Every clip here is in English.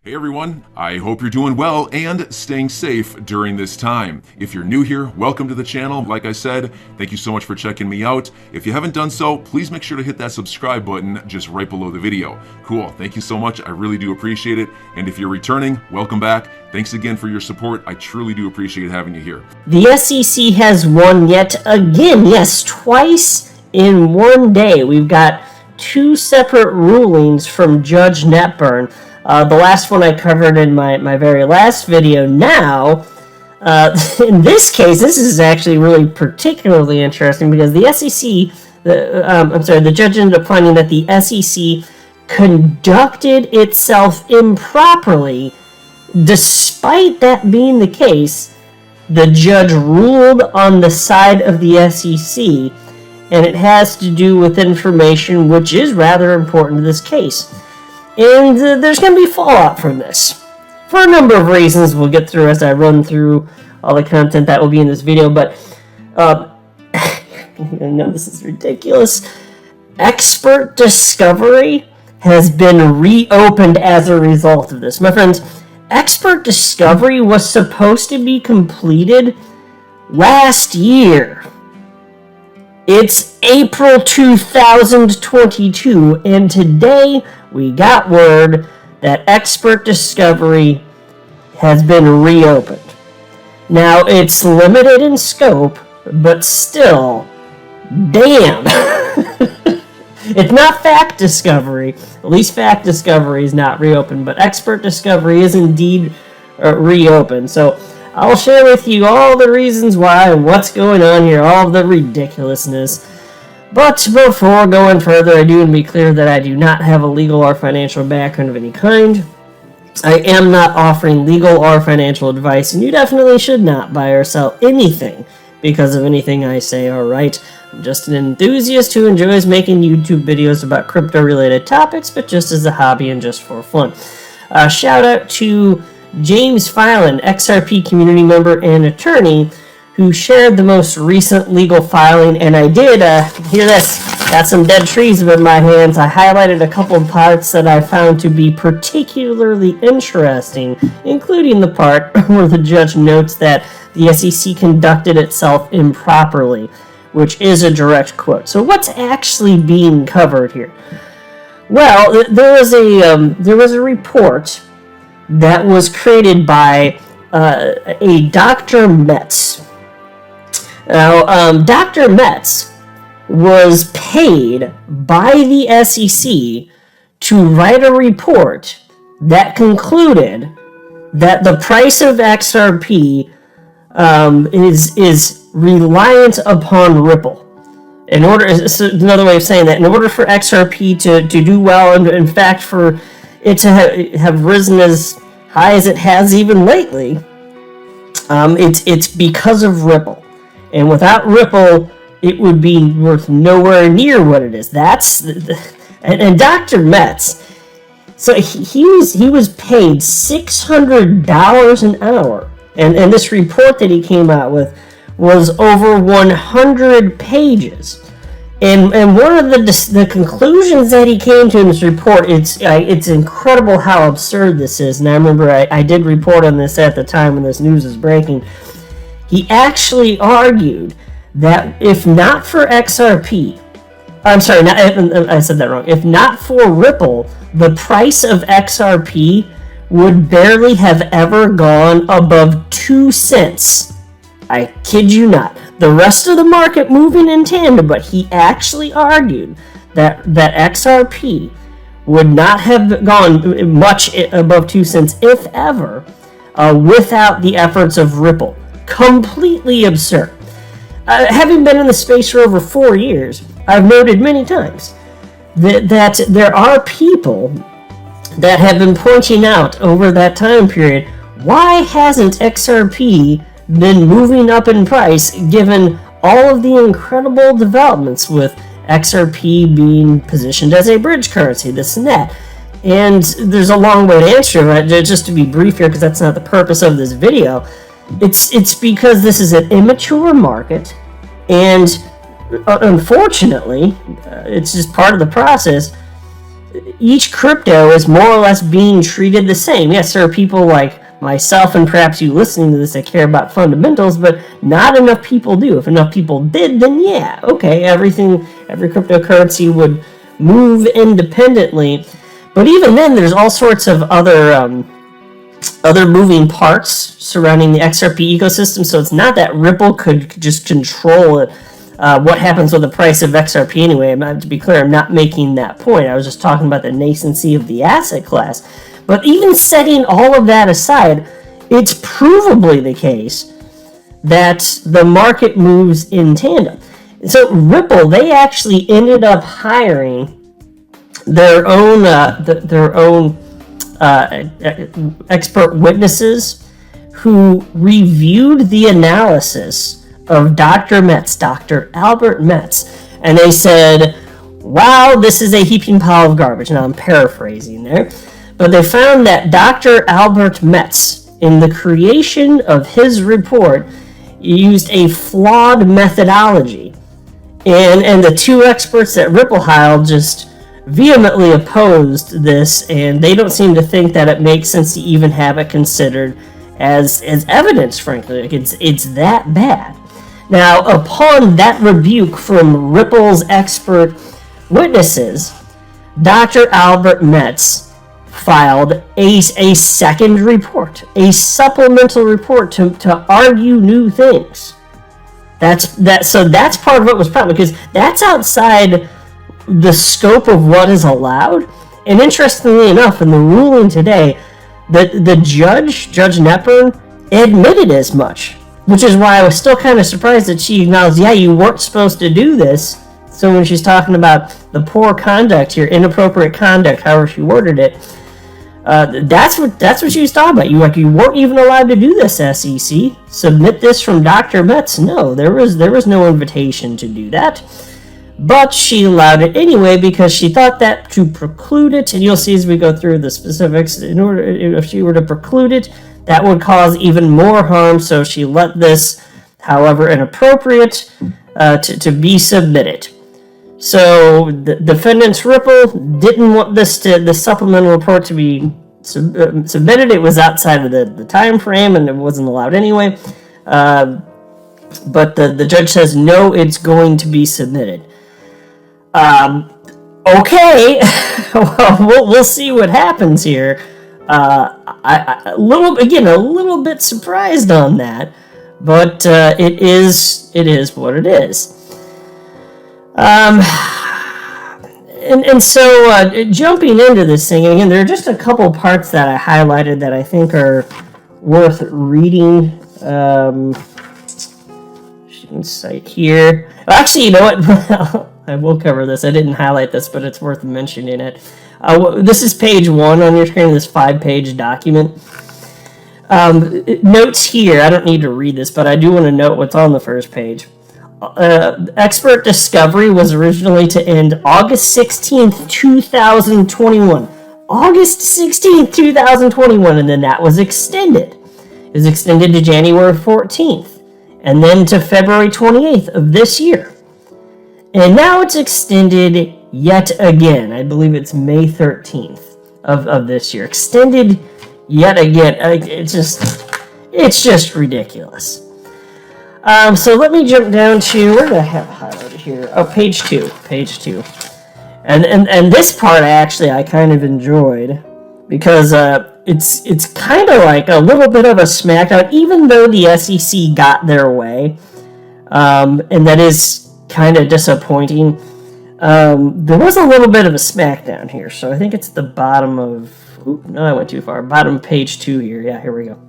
Hey everyone, I hope you're doing well and staying safe during this time. If you're new here, welcome to the channel. Like I said, thank you so much for checking me out. If you haven't done so, please make sure to hit that subscribe button just right below the video. Cool, thank you so much. I really do appreciate it. And if you're returning, welcome back. Thanks again for your support. I truly do appreciate having you here. The SEC has won yet again, yes, twice in one day. We've got two separate rulings from Judge Netburn. The last one I covered in my very last video. Now, in this case, this is actually really particularly interesting because the SEC, the judge ended up finding that the SEC conducted itself improperly. Despite that being the case, the judge ruled on the side of the SEC, and it has to do with information which is rather important to this case. And there's going to be fallout from this for a number of reasons we'll get through as I run through all the content that will be in this video. But, no, this is ridiculous. Expert Discovery has been reopened as a result of this. My friends, Expert Discovery was supposed to be completed last year. It's April 2022, and today we got word that Expert Discovery has been reopened. Now, it's limited in scope, but still, damn. It's not Fact Discovery. At least Fact Discovery is not reopened, but Expert Discovery is indeed reopened. So I'll share with you all the reasons why and what's going on here, all of the ridiculousness. But before going further, I do want to be clear that I do not have a legal or financial background of any kind. I am not offering legal or financial advice, and you definitely should not buy or sell anything because of anything I say or write. I'm just an enthusiast who enjoys making YouTube videos about crypto-related topics, but just as a hobby and just for fun. Shout out to James Filan, XRP community member and attorney, who shared the most recent legal filing, and I did, hear this, got some dead trees in my hands. I highlighted a couple of parts that I found to be particularly interesting, including the part where the judge notes that the SEC conducted itself improperly, which is a direct quote. So what's actually being covered here? Well, there was a report that was created by a Dr. Metz. Now, Dr. Metz was paid by the SEC to write a report that concluded that the price of XRP is reliant upon Ripple. Another way of saying that, in order for XRP to do well, and in fact for it to have risen as high as it has even lately, it's because of Ripple. And without Ripple, it would be worth nowhere near what it is. And Dr. Metz, so he was paid $600 an hour, and this report that he came out with was over 100 pages. And one of the conclusions that he came to in this report, it's incredible how absurd this is. And I remember I did report on this at the time when this news was breaking. He actually argued that if not for XRP, I'm sorry, I said that wrong. If not for Ripple, the price of XRP would barely have ever gone above 2 cents. I kid you not. The rest of the market moving in tandem, but he actually argued that XRP would not have gone much above 2 cents, if ever, without the efforts of Ripple. Completely absurd. Having been in the space for over 4 years, I've noted many times that there are people that have been pointing out over that time period, why hasn't XRP been moving up in price given all of the incredible developments with XRP being positioned as a bridge currency, this and that? And there's a long way to answer that. Just to be brief here, because that's not the purpose of this video. It's because this is an immature market, and unfortunately, it's just part of the process. each crypto is more or less being treated the same. Yes, there are people like myself and perhaps you listening to this that care about fundamentals, but not enough people do. If enough people did, then yeah, okay, every cryptocurrency would move independently. But even then, there's all sorts of other moving parts surrounding the XRP ecosystem, so it's not that Ripple could just control it. What happens with the price of XRP anyway. To be clear, I'm not making that point. I was just talking about the nascency of the asset class. But even setting all of that aside, it's provably the case that the market moves in tandem. So Ripple, they actually ended up hiring their own expert witnesses who reviewed the analysis of Dr. Albert Metz, and they said, wow, this is a heaping pile of garbage. Now I'm paraphrasing there, but they found that Dr. Albert Metz, in the creation of his report, used a flawed methodology, and the two experts at Ripple hired just vehemently opposed this, and they don't seem to think that it makes sense to even have it considered as evidence, frankly. Like it's that bad. Now, upon that rebuke from Ripple's expert witnesses, Dr. Albert Metz filed a second report, a supplemental report to argue new things. So that's part of what was problem, because that's outside the scope of what is allowed. And interestingly enough, in the ruling today, the Judge Knepper, admitted as much, which is why I was still kind of surprised that she acknowledged, yeah, you weren't supposed to do this. So when she's talking about the poor conduct here, inappropriate conduct, however she worded it, that's what she was talking about. You weren't even allowed to do this, SEC. Submit this from Dr. Metz. No, there was no invitation to do that. But she allowed it anyway because she thought that to preclude it, and you'll see as we go through the specifics, if she were to preclude it, that would cause even more harm, so she let this, however inappropriate, to be submitted. So the defendants, Ripple, didn't want the supplemental report to be submitted. It was outside of the time frame, and it wasn't allowed anyway. But the judge says, no, it's going to be submitted. Okay, well, we'll see what happens here. A little bit surprised on that, but it is what it is. And so jumping into this thing, again, there are just a couple parts that I highlighted that I think are worth reading. Site here. Actually, you know what? I will cover this. I didn't highlight this, but it's worth mentioning it. This is page 1 on your screen, this 5-page document. Notes here, I don't need to read this, but I do want to note what's on the first page. Expert discovery was originally to end August 16th, 2021. August 16th, 2021, and then that was extended. It was extended to January 14th, and then to February 28th of this year. And now it's extended yet again. I believe it's May 13th of this year. Extended yet again. It's just ridiculous. So let me jump down to, where did I have highlighted here? Oh, page 2. And this part I kind of enjoyed, because it's kind of like a little bit of a smackdown, even though the SEC got their way, and that is kind of disappointing. There was a little bit of a smackdown here, so I think it's the bottom of, no, I went too far. Bottom of page 2 here. Yeah, here we go.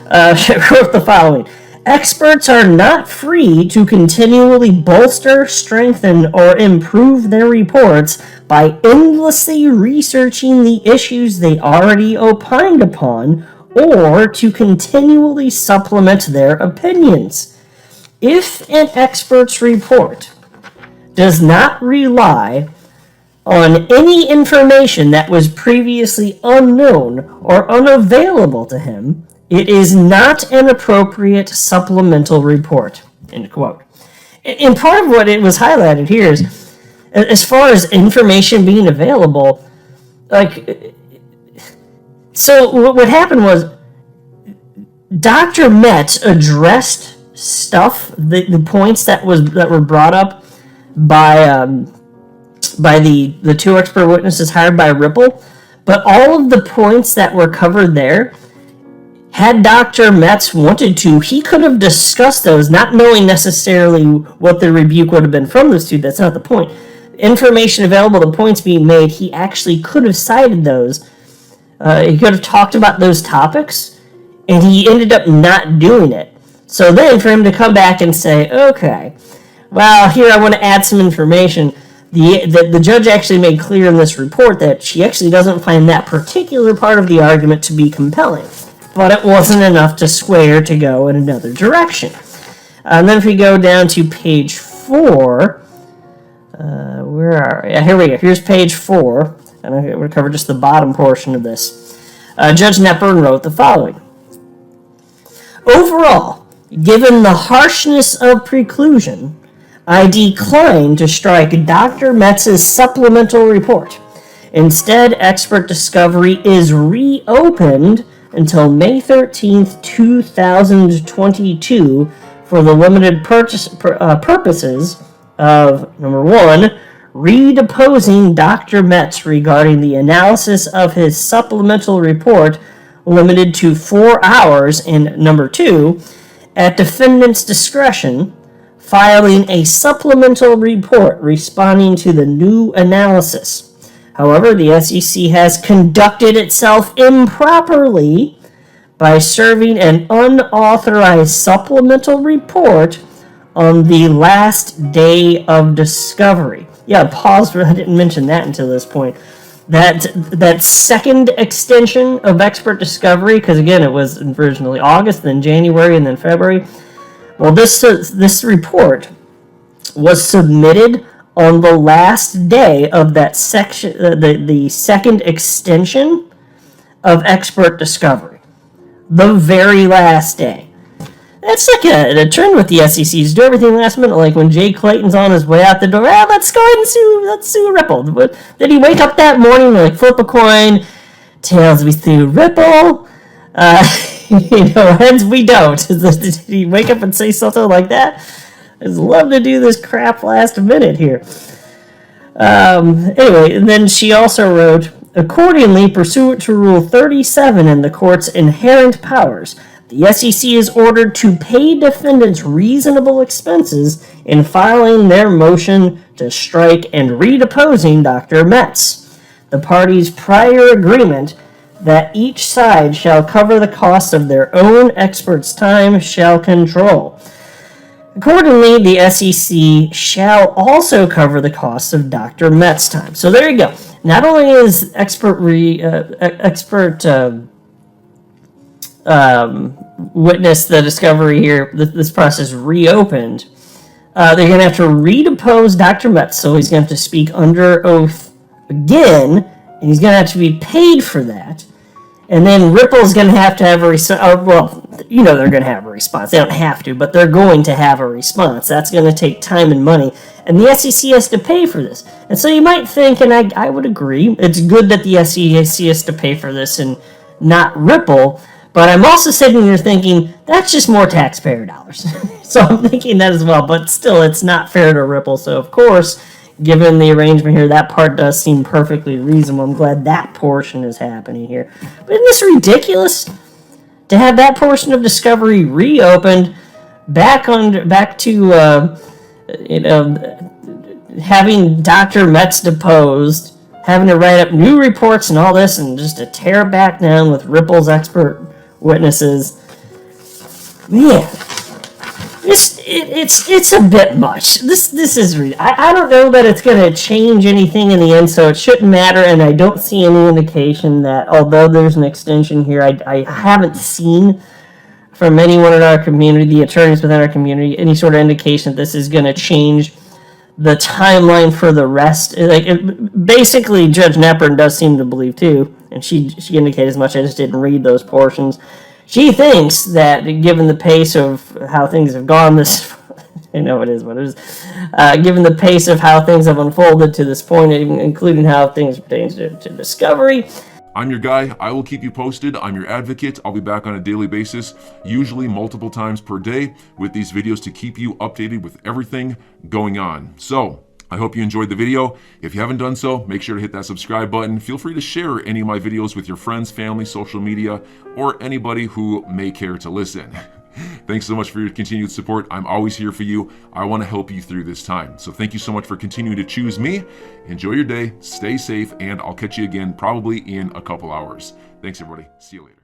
Wrote the following. Experts are not free to continually bolster, strengthen, or improve their reports by endlessly researching the issues they already opined upon, or to continually supplement their opinions. If an expert's report does not rely on any information that was previously unknown or unavailable to him, it is not an appropriate supplemental report. End quote. And part of what it was highlighted here is as far as information being available, like, so what happened was Dr. Metz addressed stuff, the points that were brought up by the two expert witnesses hired by Ripple, but all of the points that were covered there, had Dr. Metz wanted to, he could have discussed those, not knowing necessarily what the rebuke would have been from those two. That's not the point. Information available, the points being made, he actually could have cited those. He could have talked about those topics, and he ended up not doing it. So then for him to come back and say, okay, well, here I want to add some information. The judge actually made clear in this report that she actually doesn't find that particular part of the argument to be compelling. But it wasn't enough to sway to go in another direction. And then if we go down to page 4, where are we? Here we go. Here's page 4, and I'm going to cover just the bottom portion of this. Judge Knepper wrote the following. Overall, given the harshness of preclusion, I decline to strike Dr. Metz's supplemental report. Instead, expert discovery is reopened until May 13th, 2022 for the limited purposes of, number 1, redeposing Dr. Metz regarding the analysis of his supplemental report limited to 4 hours, and number 2, at defendant's discretion, filing a supplemental report responding to the new analysis. However, the SEC has conducted itself improperly by serving an unauthorized supplemental report on the last day of discovery. Yeah, pause. I didn't mention that until this point. That second extension of expert discovery, because again, it was originally August, then January, and then February. Well, this report was submitted on the last day of that section, the second extension of expert discovery, the very last day. That's like a trend with the SECs. Do everything last minute, like when Jay Clayton's on his way out the door. Let's go ahead and sue Ripple. But did he wake up that morning and like flip a coin? Tails, we sue Ripple. Heads, we don't. Did he wake up and say something like that? I'd love to do this crap last minute here. Anyway, and then she also wrote, accordingly, pursuant to Rule 37 and the court's inherent powers, the SEC is ordered to pay defendants reasonable expenses in filing their motion to strike and redeposing Dr. Metz. The parties' prior agreement that each side shall cover the cost of their own expert's time shall control. Accordingly, the SEC shall also cover the costs of Dr. Metz's time. So there you go. Not only is expert witness the discovery here, this process reopened, they're going to have to redepose Dr. Metz, so he's going to have to speak under oath again, and he's going to have to be paid for that. And then Ripple's going to have a response. Well, they're going to have a response. They don't have to, but they're going to have a response. That's going to take time and money. And the SEC has to pay for this. And so you might think, and I would agree, it's good that the SEC has to pay for this and not Ripple. But I'm also sitting here thinking, that's just more taxpayer dollars. So I'm thinking that as well. But still, it's not fair to Ripple. So, of course, given the arrangement here, that part does seem perfectly reasonable. I'm glad that portion is happening here. But isn't this ridiculous? To have that portion of discovery reopened, back to having Dr. Metz deposed, having to write up new reports and all this, and just to tear back down with Ripple's expert witnesses. Man, it's a bit much. This is I don't know that it's going to change anything in the end, so it shouldn't matter. And I don't see any indication that, although there's an extension here, I haven't seen from anyone in our community, the attorneys within our community, any sort of indication that this is going to change the timeline for the rest. Basically, Judge Knepper does seem to believe too, and she indicated as much. I just didn't read those portions. She thinks that given the pace of how things have gone, this, it is what it is. given the pace of how things have unfolded to this point, including how things pertain to discovery. I'm your guy. I will keep you posted. I'm your advocate. I'll be back on a daily basis, usually multiple times per day, with these videos to keep you updated with everything going on. So I hope you enjoyed the video. If you haven't done so, make sure to hit that subscribe button. Feel free to share any of my videos with your friends, family, social media, or anybody who may care to listen. Thanks so much for your continued support. I'm always here for you. I want to help you through this time. So thank you so much for continuing to choose me. Enjoy your day, stay safe, and I'll catch you again probably in a couple hours. Thanks, everybody. See you later.